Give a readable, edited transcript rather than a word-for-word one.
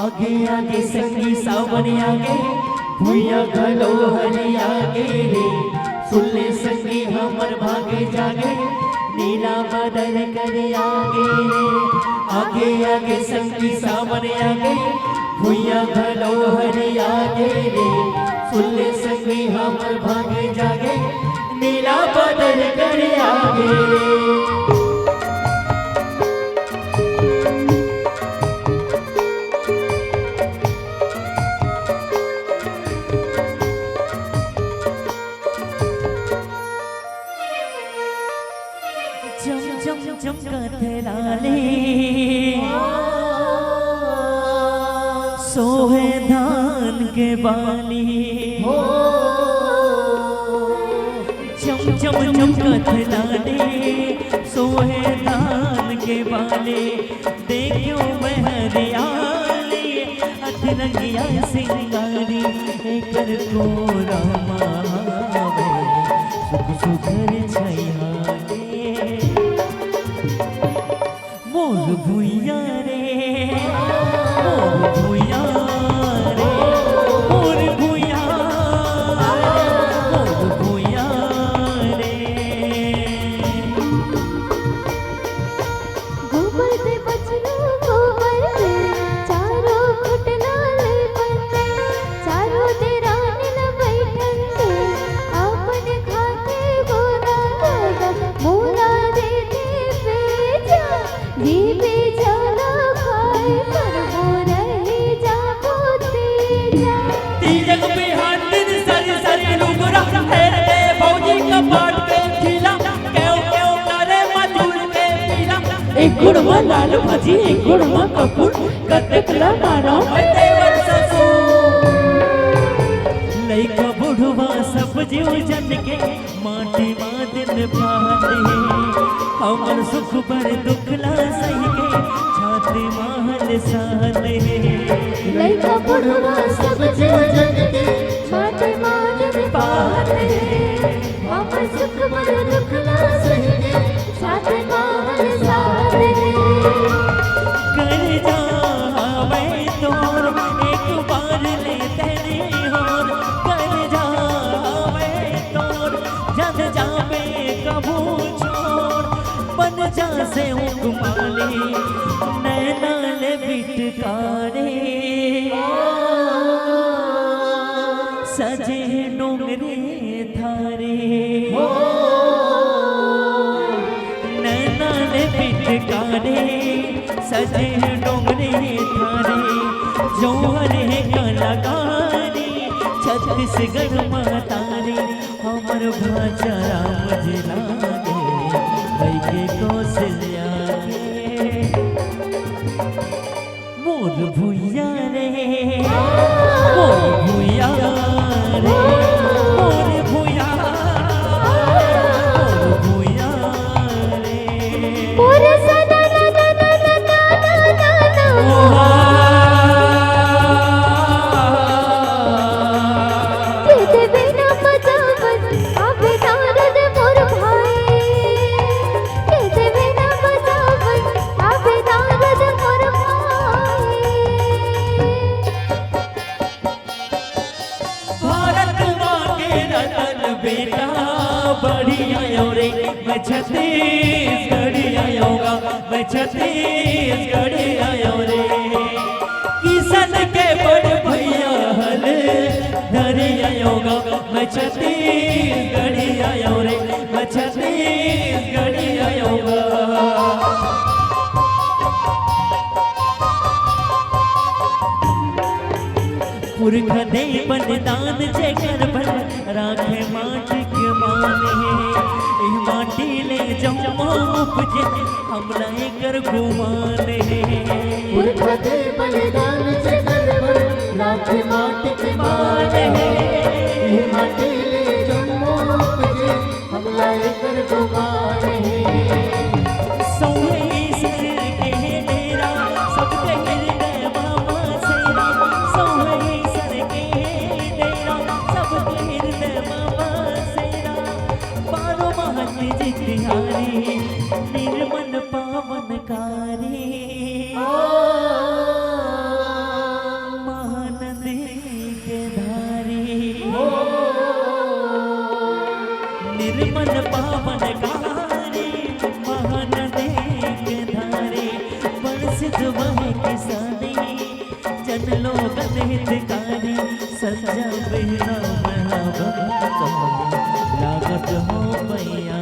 आगे आगे संगी सावन आगे भूया घलो हरि आगे रे सुनले संगी हमर भागे जागे नीला बदल कर आगे रे आगे आगे संगी सावन आगे भूया घलो हरि आगे रे सुनले संगी हमर भागे जागे नीला बदल कर आगे रे लाले सोहे धान के बाली चम चम चमकत लाले सोहे धान के बाले देखो मैं हरियाली अतरंगिया सिंगारी एकर को रामावे सुख सुखर छैया मोर भुइया रे मोर भुइया रे मोर भुइया मोर भुइया रे गोबर दे बचनो गोबर दे चारों घुटना ले बंदे चारों दे रानी न बैठन दे अपन खाते गोरा दादा मोरा दे बेजा दीपे जाला खाए पर वो रहे जाबो तेजा तीजक पे हाथ दिन सरी सरी लुगरा तेरे फौजी का पाट पे खिला क्यों क्यों करे मजूर के पीला एक गुड़मा लाल भाजी एक गुड़मा कपूर कतकला मारा मैं देवर ससुर लइका बुढ़वा सब जीव जन के माटी माँ दिन पाते हमर सुख पर दुखला सही के छाती महल साले लइका बुढ़वा सब जीव जन के माटी माँ दिन पाते हमर सुख पर दुखला सही के छाती महल साले कर जा मैं तोर एक बार ले तेरी होर कर जा मैं तोर जद जावे कबू बन जा से हुक्माले नैना ले बिटकारे सजे डोंगरे थारे नैना ले बिटकारे सजे डोंगरे थारे जोहर है कलाकारी छत्तीसगढ़ मातारी हमर भाषा राम जिला के कौशल्या मोर भुइया रे मोर भुइया रे मोर भुइया मोर भुइया रे पूरे सदा ना ना ना ना ना ना ना तेरे बिना मजावन अबे नारद मोर भाई तेरे बिना मजावन अबे नारद मोर भाई भारत माँ के रतन बेटा बढ़िया आयो रे मैं छत्तीसगढ़ी आयोगा मैं छत्तीसगढ़ी आयो रे किसान के बड़ भैया हल धरी आयोगा मैं छत्तीसगढ़ी आयो रे मैं छत्तीसगढ़ी आयोगा पुरख दे बलिदान जगर बल राखे माटी के माने माटी ले जम्मो उपजे हमला कर घुमाने पुरख दे बलिदान जगर बल राखे माटी के माने माटी ले जम्मो उपजे हमला कर घुमाने निर्मल पावनकारी निर्मल पावन कारी महानदी के धारे बरसित वह किसानी जन लोगन हितकारी संजय बिना महाबत लागत हो मैया